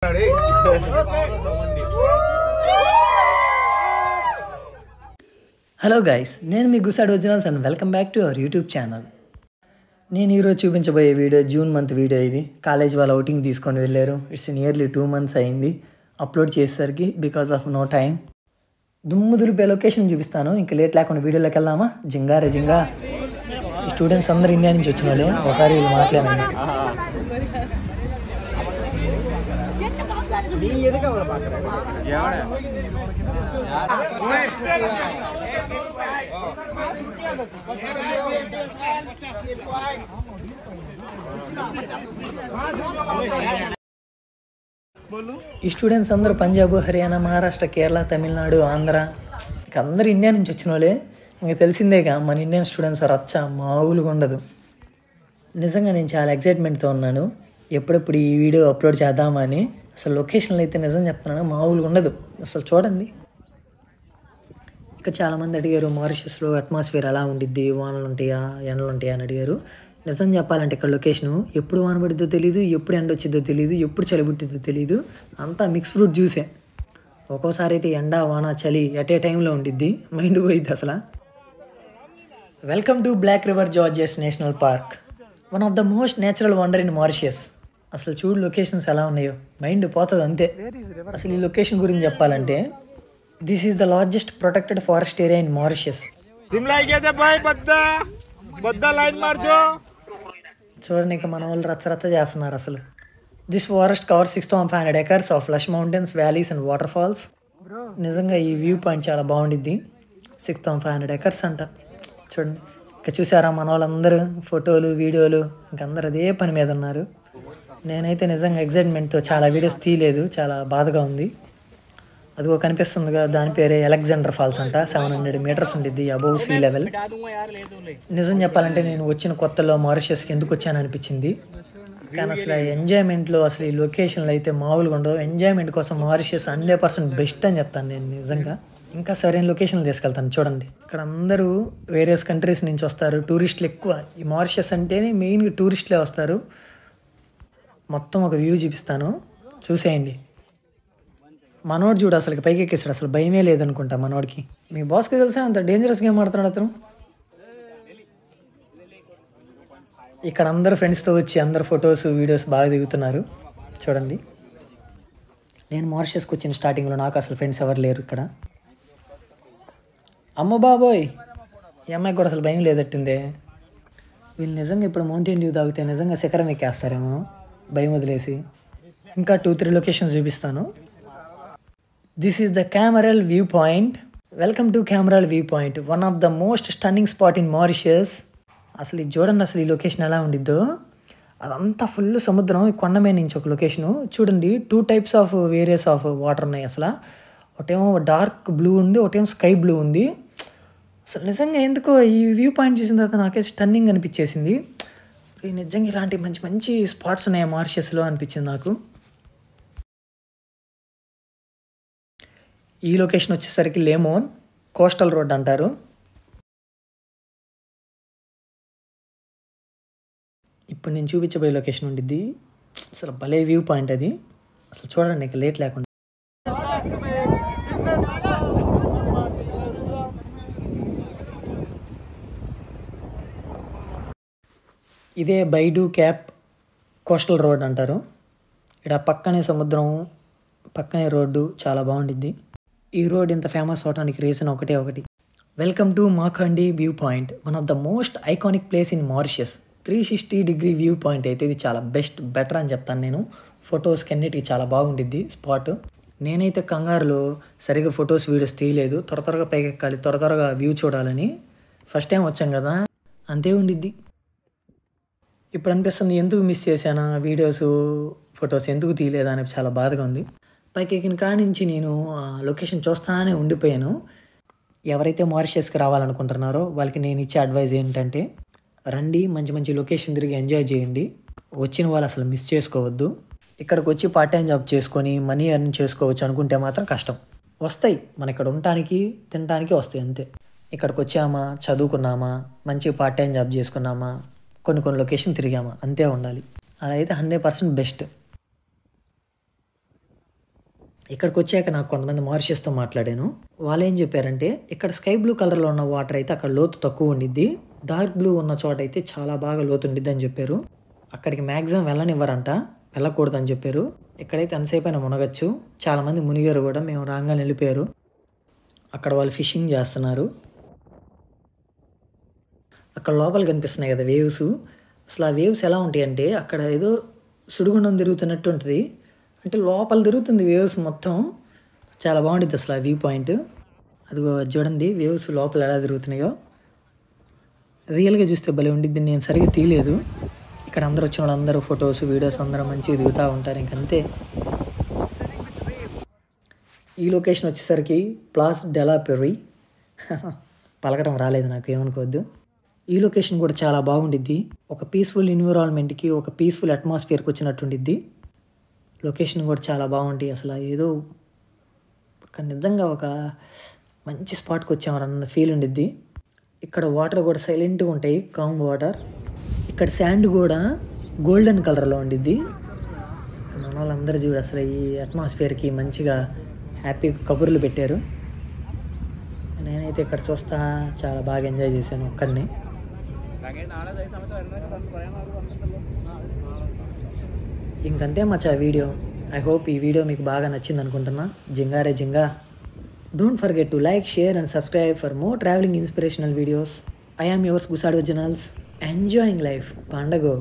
Hello guys, నేను మీ Gusad originals and welcome back to our YouTube channel. నేను ఈరోజు చూపించబోయే వీడియో జూన్ మంత్ వీడియో. ఇది కాలేజ్ వాళ్ళు అవుటింగ్ తీసుకొని వెళ్ళారు. ఇట్స్ నియర్లీ 2 months అయింది అప్లోడ్ చేసేసరికి బికాస్ ఆఫ్ నో టైం. దుమ్ము దులిపే లొకేషన్ చూపిస్తాను. ఇంకా లేట్ లేకుండా వీడియోలోకి వెళ్దామా? జింగారే జింగా. ఈ స్టూడెంట్స్ అందరూ ఇండియా నుంచి వచ్చిన వాళ్ళే. ఒకసారి వీళ్ళు మాట్లాడండి. ఈ స్టూడెంట్స్ అందరూ పంజాబ్, హర్యానా, మహారాష్ట్ర, కేరళ, తమిళనాడు, ఆంధ్ర, ఇక అందరూ ఇండియా నుంచి వచ్చిన వాళ్ళే. ఇంకా తెలిసిందేగా మన ఇండియన్ స్టూడెంట్స్ రచ్చ మామూలుగా ఉండదు. నిజంగా నేను చాలా ఎక్సైట్మెంట్తో ఉన్నాను ఎప్పుడెప్పుడు ఈ వీడియో అప్లోడ్ చేద్దామని. అసలు లొకేషన్లు అయితే నిజం చెప్తున్నాను మామూలుగా ఉండదు. అసలు చూడండి, ఇక్కడ చాలామంది అడిగారు మారిషస్లో అట్మాస్ఫియర్ ఎలా ఉండిద్ది, వానలు ఉంటాయా, ఎండలు ఉంటాయా అని అడిగారు. నిజం చెప్పాలంటే ఇక్కడ లొకేషను ఎప్పుడు వాన పడిద్దో తెలియదు, ఎప్పుడు ఎండ వచ్చిద్దో తెలియదు, ఎప్పుడు చలి పుట్టిద్దో తెలియదు. అంతా మిక్స్ ఫ్రూట్ జ్యూసే. ఒక్కోసారి అయితే ఎండ, వాన, చలి ఎట్ ఏ టైంలో ఉండిద్ది, మైండ్ పోయిద్ది అసలు. Welcome to Black River Gorges National Park, one of the most natural wonder in Mauritius. అసలు చూడు లొకేషన్స్ ఎలా ఉన్నాయో, మైండ్ పోతుంది అంతే. అసలు ఈ లొకేషన్ గురించి చెప్పాలంటే this is the largest protected forest area in Mauritius. చూడండి, ఇక మన వాళ్ళు రచ్చరచ్చ చేస్తున్నారు అసలు. This forest cover 6,500 acres of lush mountains, valleys and waterfalls. నిజంగా ఈ వ్యూ పాయింట్ చాలా బాగుండిద్ది. 6,500 acres అంట. చూడండి, ఇక చూసారా మన వాళ్ళందరూ ఫోటోలు, వీడియోలు, ఇంకందరూ అదే పని మీద ఉన్నారు. నేనైతే నిజంగా ఎగ్జైట్మెంట్తో చాలా వీడియోస్ తీయలేదు, చాలా బాధగా ఉంది. అదిగో కనిపిస్తుంది కదా, దాని పేరే అలెగ్జాండర్ ఫాల్స్ అంట. 700 meters ఉండిద్ది అబౌవ్ సీ లెవెల్. నిజం చెప్పాలంటే నేను వచ్చిన కొత్తలో మారిషస్కి ఎందుకు వచ్చాను అనిపించింది. కానీ అసలు ఎంజాయ్మెంట్లో అసలు ఈ లొకేషన్లు అయితే మామూలుగా ఉండవు. ఎంజాయ్మెంట్ కోసం మారిషస్ 100% బెస్ట్ అని చెప్తాను నేను నిజంగా. ఇంకా సరైన లొకేషన్లు తీసుకెళ్తాను. చూడండి, ఇక్కడ అందరూ వేరియస్ కంట్రీస్ నుంచి వస్తారు, టూరిస్టులు ఎక్కువ. ఈ మారిషస్ అంటేనే మెయిన్గా టూరిస్టులే వస్తారు. మొత్తం ఒక వ్యూ చూపిస్తాను, చూసేయండి. మనోడు చూడు అసలు పైకి ఎక్కేసాడు, అసలు భయమే లేదనుకుంటా మనోడికి. మీ బాస్కి తెలిసా అంత డేంజరస్ గేమ్ ఆడుతున్నాడు అతను. ఇక్కడ అందరు ఫ్రెండ్స్తో వచ్చి అందరు ఫొటోస్, వీడియోస్ బాగా దిగుతున్నారు. చూడండి, నేను మారిషస్కి వచ్చిన స్టార్టింగ్లో నాకు అసలు ఫ్రెండ్స్ ఎవరు లేరు ఇక్కడ. అమ్మ బాబోయ్, ఈ అమ్మాయికి కూడా అసలు భయం లేదట్టుందే. వీళ్ళు నిజంగా ఇప్పుడు మౌంటైన్ డ్యూ తాగితే నిజంగా శిఖరం ఎక్కేస్తారేమో భయం వదిలేసి. ఇంకా 2-3 లొకేషన్స్ చూపిస్తాను. This is the cameral view point. Welcome to cameral view point, one of the most stunning spot in Mauritius. అసలు ఇది చూడండి, అసలు ఈ లొకేషన్ ఎలా ఉండిద్దో. అదంతా ఫుల్ సముద్రం, ఈ కొండ మీద నుంచి ఒక లొకేషను. చూడండి, 2 types of various of water ఉన్నాయి అసలు. ఒకటేమో డార్క్ బ్లూ ఉంది, ఒకటేమో స్కై బ్లూ ఉంది. అసలు నిజంగా ఎందుకో ఈ వ్యూ పాయింట్ చూసిన తర్వాత నాకే స్టన్నింగ్ అనిపించేసింది. నిజంగా ఇలాంటి మంచి మంచి స్పాట్స్ ఉన్నాయి మారిషస్లో అనిపించింది నాకు. ఈ లొకేషన్ వచ్చేసరికి లేమోన్ కోస్టల్ రోడ్ అంటారు. ఇప్పుడు నేను చూపించబోయే లొకేషన్ ఉండిద్ది. అసలు భలే వ్యూ పాయింట్ అది. అసలు చూడండి, ఇక లేట్ లేకుండా. ఇదే బైడు క్యాప్ కోస్టల్ రోడ్ అంటారు. ఇక్కడ పక్కనే సముద్రం, పక్కనే రోడ్డు, చాలా బాగుండిద్ది. ఈ రోడ్ ఇంత ఫేమస్ అవడానికి రీజన్ ఒకటి. Welcome to Makhandi view point, one of the most iconic place in Mauritius. 360-degree view point అయితే ఇది చాలా బెటర్ అని చెప్తాను నేను. ఫొటోస్కి అన్నిటికీ చాలా బాగుండిద్ది స్పాట్. నేనైతే కంగారులో సరిగ్గా ఫొటోస్, వీడియోస్ తీయలేదు. త్వరగా పైకి ఎక్కాలి, త్వరగా వ్యూ చూడాలని. ఫస్ట్ టైం వచ్చాం కదా, అంతే ఉండిద్ది. ఇప్పుడు అనిపిస్తుంది ఎందుకు మిస్ చేశానా వీడియోస్, ఫొటోస్ ఎందుకు తీయలేదా అని చాలా బాధగా ఉంది. పైకి ఎక్కిన కాడి నుంచి నేను లొకేషన్ చూస్తానే ఉండిపోయాను. ఎవరైతే మారిషస్కి రావాలనుకుంటున్నారో వాళ్ళకి నేను ఇచ్చే అడ్వైజ్ ఏంటంటే, రండి, మంచి మంచి లొకేషన్ తిరిగి ఎంజాయ్ చేయండి. వచ్చిన వాళ్ళు అసలు మిస్ చేసుకోవద్దు. ఇక్కడికి వచ్చి పార్ట్ టైం జాబ్ చేసుకొని మనీ ఎర్న్ చేసుకోవచ్చు అనుకుంటే మాత్రం కష్టం. వస్తాయి, మన ఇక్కడ ఉండటానికి తినడానికి వస్తాయి అంతే. ఇక్కడికి వచ్చామా, చదువుకున్నామా, మంచి పార్ట్ టైం జాబ్ చేసుకున్నామా, కొన్ని లొకేషన్ తిరిగామా, అంతే ఉండాలి. అలా అయితే 100% బెస్ట్. ఇక్కడికి వచ్చాక నాకు కొంతమంది మారిషస్తో మాట్లాడాను. వాళ్ళు ఏం చెప్పారంటే ఇక్కడ స్కై బ్లూ కలర్లో ఉన్న వాటర్ అయితే అక్కడ లోతు తక్కువ ఉండిద్ది, డార్క్ బ్లూ ఉన్న చోట అయితే చాలా బాగా లోతు ఉండిద్ది అని చెప్పారు. అక్కడికి మ్యాక్సిమం వెళ్ళనివ్వరంట, వెళ్ళకూడదని చెప్పారు. ఇక్కడైతే ఎంతసేపు అయినా మునగచ్చు. చాలామంది మునిగారు కూడా, మేము రాగానే వెళ్ళిపోయారు. అక్కడ వాళ్ళు ఫిషింగ్ చేస్తున్నారు. అక్కడ లోపల కనిపిస్తున్నాయి కదా వేవ్స్, అసలు ఆ వేవ్స్ ఎలా ఉంటాయి అంటే అక్కడ ఏదో సుడిగుండం తిరుగుతున్నట్టు ఉంటుంది. అంటే లోపల తిరుగుతుంది వేవ్స్ మొత్తం. చాలా బాగుంటుంది అసలు ఆ వ్యూ పాయింట్. అదిగో చూడండి వేవ్స్ లోపల ఎలా తిరుగుతున్నాయో. రియల్గా చూస్తే భలే ఉండిద్ది. నేను సరిగ్గా తీయలేదు. ఇక్కడ అందరూ వచ్చిన వాళ్ళందరూ ఫొటోస్ వీడియోస్ అందరూ మంచిగా దిగుతూ ఉంటారు. ఇంకంతే. ఈ లొకేషన్ వచ్చేసరికి ప్లాస్ డెలా పెర్రీ. పలకడం రాలేదు, నాకు ఏమనుకోవద్దు. ఈ లొకేషన్ కూడా చాలా బాగుండిద్ది. ఒక పీస్ఫుల్ ఎన్విరాన్మెంట్కి, ఒక పీస్ఫుల్ అట్మాస్ఫియర్కి వచ్చినట్టు ఉండిద్ది. లొకేషన్ కూడా చాలా బాగుంటాయి. అసలు ఏదో నిజంగా ఒక మంచి స్పాట్కి వచ్చామన్న ఫీల్ ఉండిద్ది. ఇక్కడ వాటర్ కూడా సైలెంట్గా ఉంటాయి, కామ్ వాటర్. ఇక్కడ శాండ్ కూడా గోల్డెన్ కలర్లో ఉండిద్ది. మన వాళ్ళందరూ చూడు అసలు ఈ అట్మాస్ఫియర్కి మంచిగా హ్యాపీగా కబుర్లు పెట్టారు. నేనైతే ఇక్కడ చూస్తా చాలా బాగా ఎంజాయ్ చేశాను ఒక్కడిని. ఇంకంతే మచ్చా వీడియో. ఐ హోప్ ఈ వీడియో మీకు బాగా నచ్చింది అనుకుంటున్నా. జింగారే జింగా. Don't forget to like, share and subscribe for more travelling inspirational videos. I am yours Gusado Janals. Enjoying life. Pandago.